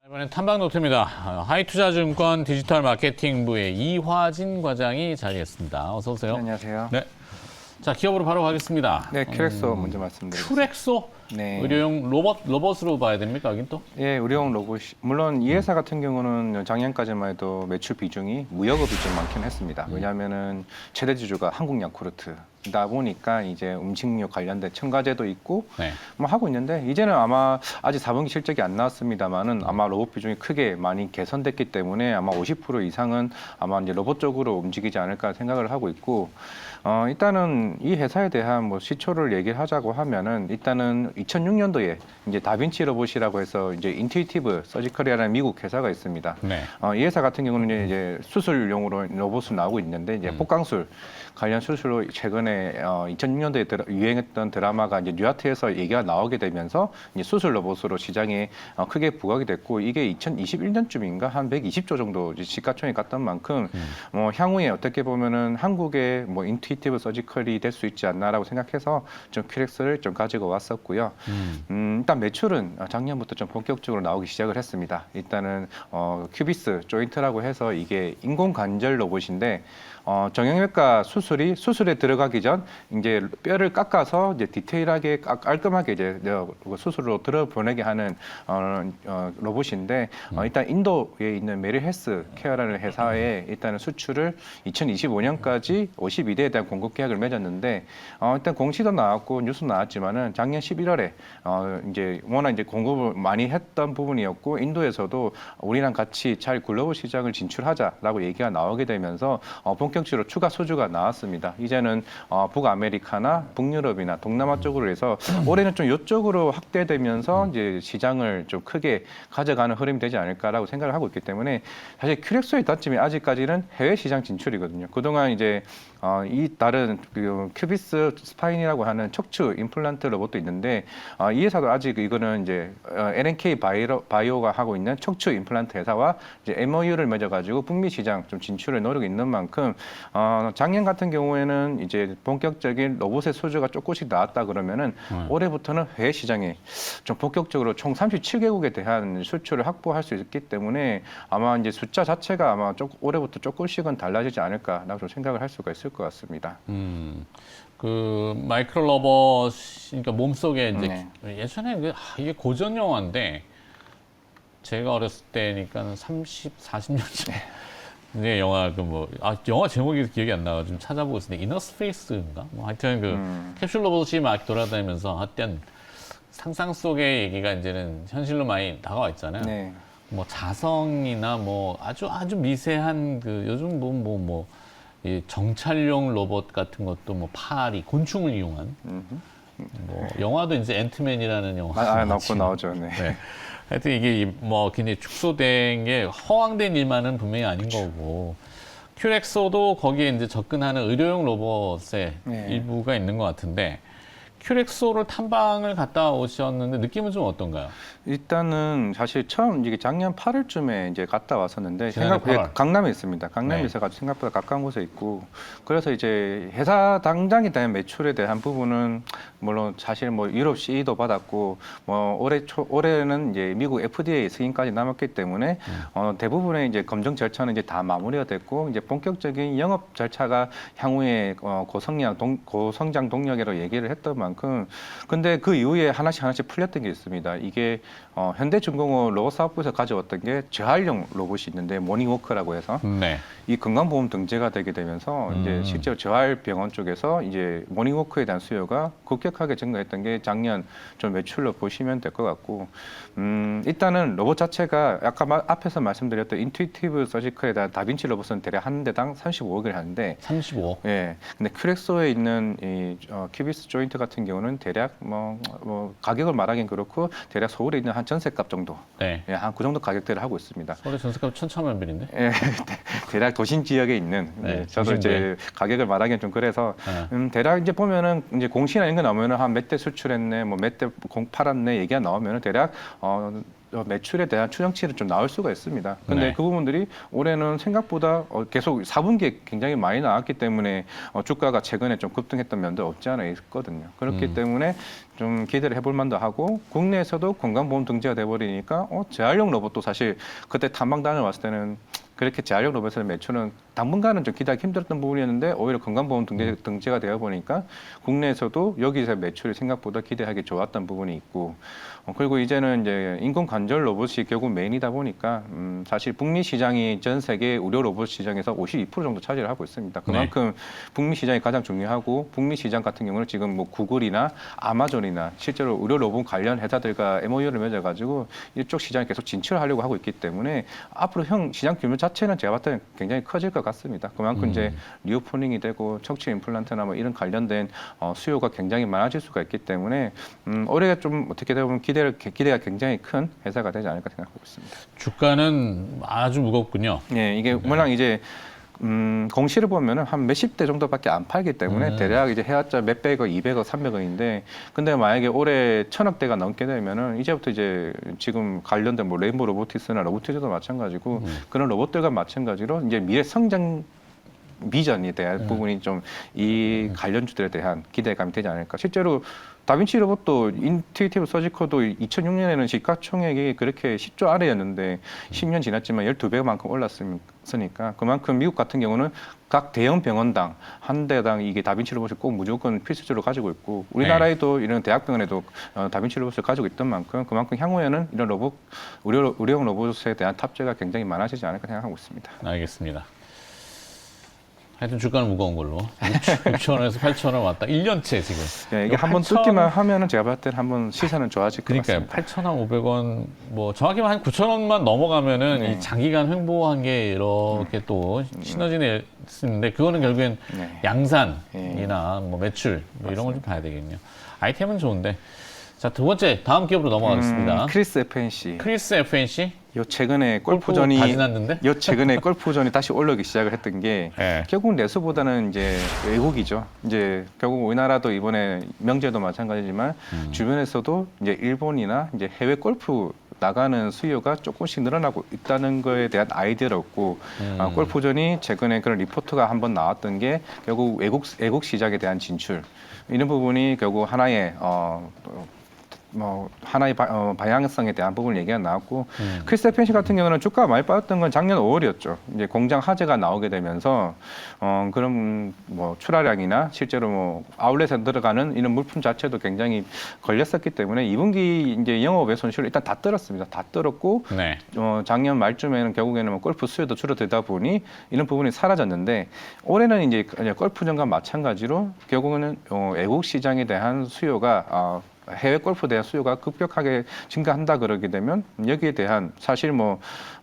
이번엔 탐방노트입니다. 하이투자증권 디지털 마케팅부의 이화진 과장이 자리했습니다. 어서 오세요. 네, 안녕하세요. 네. 자, 기업으로 바로 가겠습니다. 네, 큐렉소 먼저 말씀드리겠습니다. 큐렉소? 네. 의료용 로봇으로 봐야 됩니까, 여긴 또? 예, 의료용 로봇이 물론 이 회사 같은 경우는 작년까지만 해도 매출 비중이 무역업이 좀 많긴 했습니다. 왜냐하면은 최대 주주가 한국 야쿠르트다 보니까 이제 음식료 관련된 첨가제도 있고 네. 뭐 하고 있는데 이제는 아마 아직 4분기 실적이 안 나왔습니다만은 아마 로봇 비중이 크게 많이 개선됐기 때문에 아마 50% 이상은 아마 이제 로봇 쪽으로 움직이지 않을까 생각을 하고 있고. 일단은 이 회사에 대한 뭐 시초를 얘기를 하자고 하면은 일단은 2006년도에 이제 다빈치 로봇이라고 해서 이제 인투이티브 서지컬이라는 미국 회사가 있습니다. 네. 이 회사 같은 경우는 이제 수술용으로 로봇을 나오고 있는데 이제 복강술 관련 수술로 최근에 2006년도에 유행했던 드라마가 이제 뉴아트에서 얘기가 나오게 되면서 이제 수술 로봇으로 시장에 크게 부각이 됐고 이게 2021년쯤인가 한 120조 정도 시가총액 갔던 만큼 뭐 향후에 어떻게 보면은 한국의 뭐 인투이티브 서지컬이 될 수 있지 않나라고 생각해서 좀 큐렉스를 좀 가지고 왔었고요. 일단 매출은 작년부터 좀 본격적으로 나오기 시작을 했습니다. 일단은 큐비스 조인트라고 해서 이게 인공 관절 로봇인데 정형외과 수술에 들어가기 전 이제 뼈를 깎아서 이제 디테일하게 깔끔하게 이제 수술로 들어보내게 하는 로봇인데 일단 인도에 있는 메리 헬스 케어라는 회사에 일단은 수출을 2025년까지 52대에 대한 공급 계약을 맺었는데 일단 공시도 나왔고 뉴스 나왔지만은 작년 11월에 이제 워낙 이제 공급을 많이 했던 부분이었고 인도에서도 우리랑 같이 잘 글로벌 시장을 진출하자라고 얘기가 나오게 되면서 본격적으로 추가 수주가 나왔습니다. 이제는 북아메리카나 북유럽이나 동남아 쪽으로 해서 올해는 좀 이쪽으로 확대되면서 이제 시장을 좀 크게 가져가는 흐름이 되지 않을까라고 생각을 하고 있기 때문에 사실 큐렉소의 단점이 아직까지는 해외 시장 진출이거든요. 그동안 이제 이 다른 큐비스 스파인이라고 하는 척추 임플란트 로봇도 있는데 이 회사도 아직 이거는 이제 LNK 바이오가 하고 있는 척추 임플란트 회사와 이제 MOU를 맺어가지고 북미 시장 좀 진출을 노리고 있는 만큼 작년 같은 경우에는 이제 본격적인 로봇의 수주가 조금씩 나왔다 그러면은 올해부터는 해외 시장에 좀 본격적으로 총 37개국에 대한 수출을 확보할 수 있기 때문에 아마 이제 숫자 자체가 아마 올해부터 조금씩은 달라지지 않을까라고 좀 생각을 할 수가 있을 것 같습니다. 그 마이크로 로봇, 그러니까 몸속에 이제 네. 예전에 이게 고전 영화인데 제가 어렸을 때니까는 40년 전. 네, 영화 영화 제목이 기억이 안 나가 좀 찾아보고 있는데 이너스페이스인가? 뭐 하여튼 캡슐 로봇이 막 돌아다니면서 하여튼 상상 속의 얘기가 이제는 현실로 많이 다가와 있잖아요. 네. 뭐 자성이나 뭐 아주 미세한 요즘 이 정찰용 로봇 같은 것도 뭐 파리 곤충을 이용한 뭐 영화도 이제 앤트맨이라는 영화 나오죠. 네. 네. 하여튼 이게 뭐 굉장히 축소된 게 허황된 일만은 분명히 아닌 거고 큐렉소도 거기에 이제 접근하는 의료용 로봇의 일부가 있는 것 같은데 큐렉소를 탐방을 갔다 오셨는데 느낌은 좀 어떤가요? 일단은 사실 처음 이게 작년 8월쯤에 이제 갔다 왔었는데 지난해 8월. 강남에 있습니다. 강남에 있어가지고 생각보다 가까운 곳에 있고 그래서 이제 회사 당장에 대한 매출에 대한 부분은 물론 사실 뭐 유럽 CE도 받았고 뭐 올해는 이제 미국 FDA 승인까지 남았기 때문에 대부분의 이제 검증 절차는 이제 다 마무리가 됐고 이제 본격적인 영업 절차가 향후에 고성장 동력이라고 얘기를 했던 만큼 근데 그 이후에 하나씩 풀렸던 게 있습니다. 이게 현대중공업 로봇 사업부에서 가져왔던 게 재활용 로봇이 있는데 모닝워크라고 해서 이 건강보험 등재가 되게 되면서 이제 실제로 재활병원 쪽에서 이제 모닝워크에 대한 수요가 급격하게 증가했던 게 작년 좀 매출로 보시면 될 것 같고 일단은 로봇 자체가 아까 앞에서 말씀드렸던 인투이티브 서지컬에 대한 다빈치 로봇은 대략 한 대당 35억을 하는데 35억? 예. 근데 큐렉소에 있는 이 큐비스 조인트 같은 경우는 대략 뭐 가격을 말하긴 그렇고 대략 서울에 있는 한 전셋값 정도, 예, 한 그 정도 가격대를 하고 있습니다. 서울의 전셋값 천차만별인데? 예, 대략 도심 지역에 있는. 저도 이제 가격을 말하기는 좀 그래서 대략 이제 보면은 이제 공시나 이런 거 나오면은 한 몇 대 수출했네, 뭐 몇 대 팔았네 얘기가 나오면은 대략 매출에 대한 추정치는 좀 나올 수가 있습니다. 근데 네. 그 부분들이 올해는 생각보다 계속 4분기에 굉장히 많이 나왔기 때문에 주가가 최근에 좀 급등했던 면도 없지 않아 있거든요. 그렇기 때문에 좀 기대를 해볼 만도 하고 국내에서도 건강보험 등재가 돼버리니까 재활용 로봇도 사실 그때 탐방 다녀왔을 때는 그렇게 재활용 로봇의 매출은 당분간은 좀 기대하기 힘들었던 부분이었는데 오히려 건강보험 등재가 되어 보니까 국내에서도 여기서 매출이 생각보다 기대하기 좋았던 부분이 있고 그리고 이제는 이제 인공 관절 로봇이 결국 메인이다 보니까 사실 북미 시장이 전 세계 의료 로봇 시장에서 52% 정도 차지를 하고 있습니다. 그만큼 북미 시장이 가장 중요하고 북미 시장 같은 경우는 지금 뭐 구글이나 아마존이나 실제로 의료 로봇 관련 회사들과 MOU를 맺어가지고 이쪽 시장에 계속 진출하려고 하고 있기 때문에 앞으로 시장 규모 자체는 제가 봤을 때는 굉장히 커질 것 같습니다. 그만큼 이제 리오포닝이 되고 척추 임플란트나 뭐 이런 관련된 수요가 굉장히 많아질 수가 있기 때문에 올해가 좀 어떻게 보면 기대가 굉장히 큰 회사가 되지 않을까 생각하고 있습니다. 주가는 아주 무겁군요. 네, 이게 워낙 이제 공시를 보면은 한 몇십 대 정도밖에 안 팔기 때문에 대략 이제 해왔자 몇백억, 200억, 300억인데 근데 만약에 올해 1000억 대가 넘게 되면은 이제부터 이제 지금 관련된 뭐 레인보우 로보틱스나 로보티즈도 마찬가지고 그런 로봇들과 마찬가지로 이제 미래 성장 비전에 대한 부분이 좀 이 관련주들에 대한 기대감이 되지 않을까. 실제로 다빈치 로봇도 인투이티브 서지컬도 2006년에는 시가총액이 그렇게 10조 아래였는데 10년 지났지만 12배만큼 올랐으니까 그만큼 미국 같은 경우는 각 대형 병원당 한 대당 이게 다빈치 로봇을 꼭 무조건 필수적으로 가지고 있고 우리나라에도 이런 대학병원에도 다빈치 로봇을 가지고 있던 만큼 그만큼 향후에는 이런 로봇 의료용 로봇에 대한 탑재가 굉장히 많아지지 않을까 생각하고 있습니다. 알겠습니다. 하여튼 주가는 무거운 걸로 6,000원에서 8,000원 왔다. 1년째 지금. 네, 이게 한번 뜯기만 하면은 제가 봤을 때는 한번 시세는 좋아질 것 그러니까요. 같습니다. 8,500원 뭐 정확히 한 9,000원만 넘어가면은 네. 이 장기간 횡보한 게 이렇게 또 시너지는 있는데 그거는 결국엔 네. 양산이나 뭐 매출 뭐 이런 걸 좀 봐야 되겠네요. 아이템은 좋은데. 자, 두 번째 다음 기업으로 넘어가겠습니다. 크리스 FNC. 크리스 FNC 요 최근에 골프 골프전이 다 지났는데? 요 최근에 골프전이 다시 올라오기 시작을 했던 게 네. 결국 내수보다는 이제 외국이죠. 이제 결국 우리나라도 이번에 명제도 마찬가지지만 주변에서도 이제 일본이나 이제 해외 골프 나가는 수요가 조금씩 늘어나고 있다는 거에 대한 아이디어를 얻고 골프전이 최근에 그런 리포트가 한번 나왔던 게 결국 외국 시장에 대한 진출 이런 부분이 결국 하나의 하나의 방향성에 대한 부분을 얘기가 나왔고 크리스 FNC 같은 경우는 주가가 많이 빠졌던 건 작년 5월이었죠. 이제 공장 화재가 나오게 되면서 그런 뭐 출하량이나 실제로 뭐 아울렛에 들어가는 이런 물품 자체도 굉장히 걸렸었기 때문에 2분기 이제 영업의 손실을 일단 다 떨었습니다. 다 떨었고 네. 작년 말쯤에는 결국에는 뭐 골프 수요도 줄어들다 보니 이런 부분이 사라졌는데 올해는 이제 골프전과 마찬가지로 결국에는 외국 시장에 대한 수요가 해외 골프에 대한 수요가 급격하게 증가한다 그러게 되면 여기에 대한 사실 뭐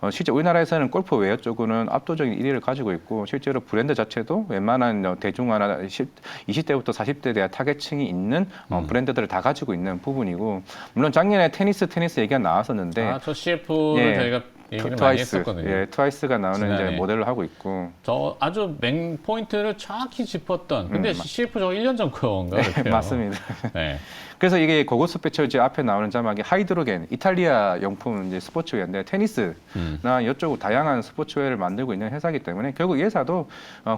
실제 우리나라에서는 골프 웨어 쪽으로는 압도적인 1위를 가지고 있고 실제로 브랜드 자체도 웬만한 대중화나 20대부터 40대에 대한 타겟층이 있는 브랜드들을 다 가지고 있는 부분이고 물론 작년에 테니스 얘기가 나왔었는데 저 CF를 예. 저희가 얘기를 많이 했었거든요. 예, 트와이스가 나오는 지난해. 이제 모델로 하고 있고 저 아주 맹 포인트를 정확히 짚었던. 근데 CF 저거 1년 전 건가? 그렇게요. 맞습니다. 네. 그래서 이게 고고 스페셜지 앞에 나오는 자막이 하이드로겐 이탈리아 용품 이제 스포츠웨어인데 테니스나 이쪽 다양한 스포츠웨어를 만들고 있는 회사이기 때문에 결국 이 회사도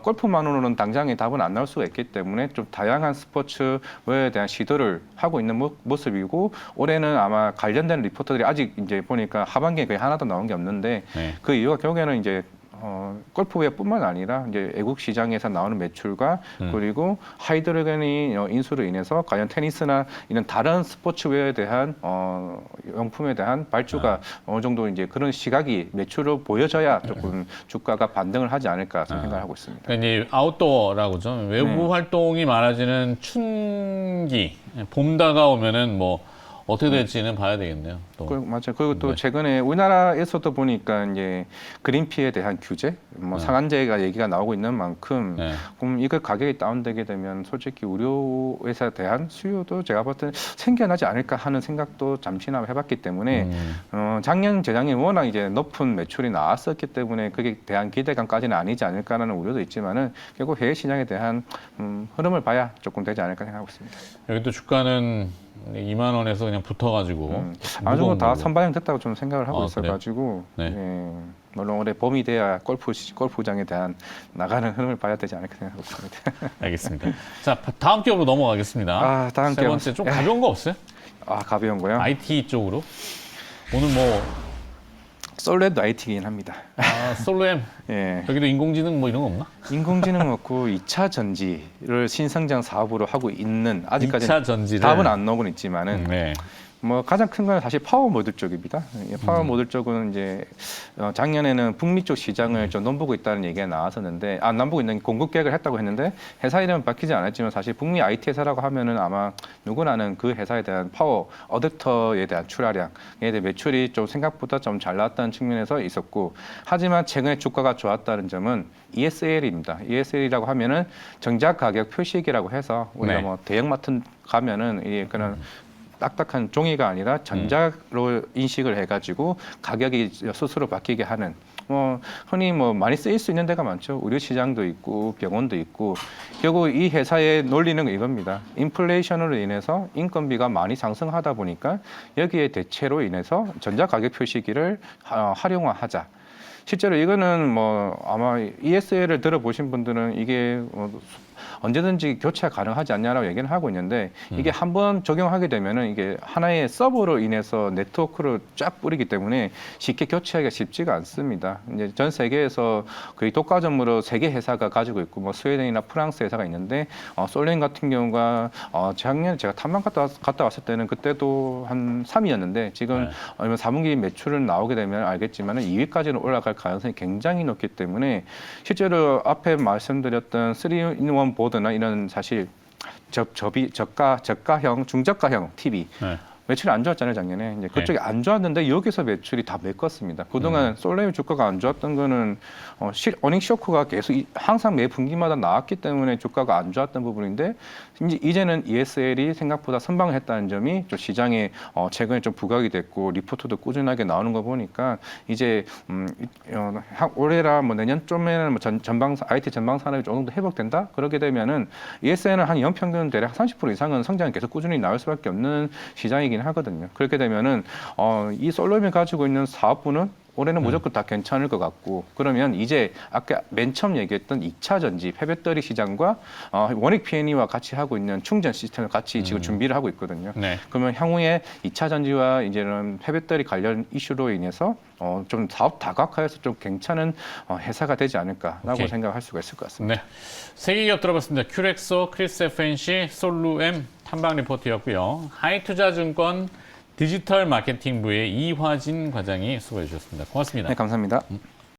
골프만으로는 당장에 답은 안 나올 수가 있기 때문에 좀 다양한 스포츠웨어에 대한 시도를 하고 있는 모습이고 올해는 아마 관련된 리포터들이 아직 이제 보니까 하반기에 거의 하나도 나온 게 없는데 네. 그 이유가 결국에는 이제 골프웨어뿐만 아니라 이제 외국 시장에서 나오는 매출과 그리고 하이드로겐이 인수로 인해서 과연 테니스나 이런 다른 스포츠웨어에 대한 용품에 대한 발주가 어느 정도 이제 그런 시각이 매출로 보여져야 조금 주가가 반등을 하지 않을까 생각을 하고 있습니다. 그러니까 이제 아웃도어라고 좀 외부 활동이 많아지는 춘기, 봄 다가오면은 뭐 어떻게 될지는 봐야 되겠네요. 또. 맞아요. 그리고 또 네. 최근에 우리나라에서도 보니까 이제 그린피에 대한 규제, 뭐 상한제가 얘기가 나오고 있는 만큼 네. 그럼 이거 가격이 다운되게 되면 솔직히 의료회사에 대한 수요도 제가 볼 때는 생겨나지 않을까 하는 생각도 잠시나마 해봤기 때문에 작년, 재작년 워낙 이제 높은 매출이 나왔었기 때문에 그게 대한 기대감까지는 아니지 않을까라는 우려도 있지만은 결국 해외 시장에 대한 흐름을 봐야 조금 되지 않을까 생각하고 있습니다. 여기 또 주가는 근데 2만 원에서 그냥 붙어가지고 어느 정도 다 무거운 걸로. 선반영 됐다고 좀 생각을 하고 아, 있어가지고 그래요? 예, 물론 올해 봄이 돼야 골프장에 대한 나가는 흐름을 봐야 되지 않을까 생각하고 있습니다. 알겠습니다. 자, 다음 기업으로 넘어가겠습니다. 아, 다음 세 기업. 번째 좀 가벼운 거 없어요? 아 가벼운 거요? IT 쪽으로. 오늘 뭐 솔레도 IT이긴 합니다. 솔로엠 예, 여기도 인공지능 뭐 이런 거 없나? 인공지능 없고 2차 전지를 신성장 사업으로 하고 있는 2차 아직까지 전지를 답은 안 나오고는 있지만은 네. 뭐 가장 큰 건 사실 파워 모듈 쪽입니다. 파워 모듈 쪽은 이제 작년에는 북미 쪽 시장을 좀 넘보고 있다는 얘기가 나왔었는데, 남보고 있는 공급 계획을 했다고 했는데 회사 이름은 밝히지 않았지만 사실 북미 IT 회사라고 하면은 아마 누구나 아는 그 회사에 대한 파워 어댑터에 대한 출하량에 대한 매출이 좀 생각보다 좀 잘 나왔다는 측면에서 있었고, 하지만 최근에 주가가 좋았다는 점은 ESL입니다. ESL이라고 하면은 정작 가격 표시기라고 해서 우리가 네. 뭐 대형마트 가면은 이게 그런 딱딱한 종이가 아니라 전자로 인식을 해가지고 가격이 스스로 바뀌게 하는, 흔히 많이 쓰일 수 있는 데가 많죠. 의료 시장도 있고 병원도 있고. 결국 이 회사의 논리는 이겁니다. 인플레이션으로 인해서 인건비가 많이 상승하다 보니까 여기에 대체로 인해서 전자 가격 표시기를 활용화하자. 실제로 이거는 아마 ESL을 들어보신 분들은 이게 언제든지 교체가 가능하지 않냐라고 얘기는 하고 있는데, 이게 한번 적용하게 되면은 이게 하나의 서버로 인해서 네트워크를 쫙 뿌리기 때문에 쉽게 교체하기가 쉽지가 않습니다. 이제 전 세계에서 거의 독과점으로 세 개 회사가 가지고 있고, 스웨덴이나 프랑스 회사가 있는데, 솔레임 같은 경우가 작년에 제가 탐방 갔다 왔을 때는 그때도 한 3위였는데 지금 4분기 매출은 나오게 되면 알겠지만은 2위까지는 올라갈 가능성이 굉장히 높기 때문에, 실제로 앞에 말씀드렸던 3-in-1 보드나 이런 사실 저가형, 중저가형 TV 네. 매출이 안 좋았잖아요, 작년에. 이제 그쪽이 안 좋았는데 여기서 매출이 다 메꿨습니다. 그동안 솔레임 주가가 안 좋았던 거는 어닝 쇼크가 계속 항상 매 분기마다 나왔기 때문에 주가가 안 좋았던 부분인데, 이제는 ESL이 생각보다 선방을 했다는 점이 좀 시장에 최근에 좀 부각이 됐고 리포트도 꾸준하게 나오는 거 보니까 이제 올해라 내년쯤에는 IT 전방 산업이 조금 더 회복된다. 그렇게 되면은 ESL은 한 연평균 대략 30% 이상은 성장이 계속 꾸준히 나올 수밖에 없는 시장이긴 하거든요. 그렇게 되면은 이 솔로임이 가지고 있는 사업부는 올해는 무조건 다 괜찮을 것 같고, 그러면 이제 아까 맨 처음 얘기했던 2차 전지 폐배터리 시장과 원익 P&E와 같이 하고 있는 충전 시스템을 같이 지금 준비를 하고 있거든요. 네. 그러면 향후에 2차 전지와 이제는 폐배터리 관련 이슈로 인해서 좀 사업 다각화해서 좀 괜찮은 회사가 되지 않을까라고 오케이. 생각할 수가 있을 것 같습니다. 네. 세 개 기업 들어봤습니다. 큐렉소, 크리스 FNC, 솔루엠 탐방 리포트였고요. 하이투자증권 디지털 마케팅부의 이화진 과장이 수고해 주셨습니다. 고맙습니다. 네, 감사합니다.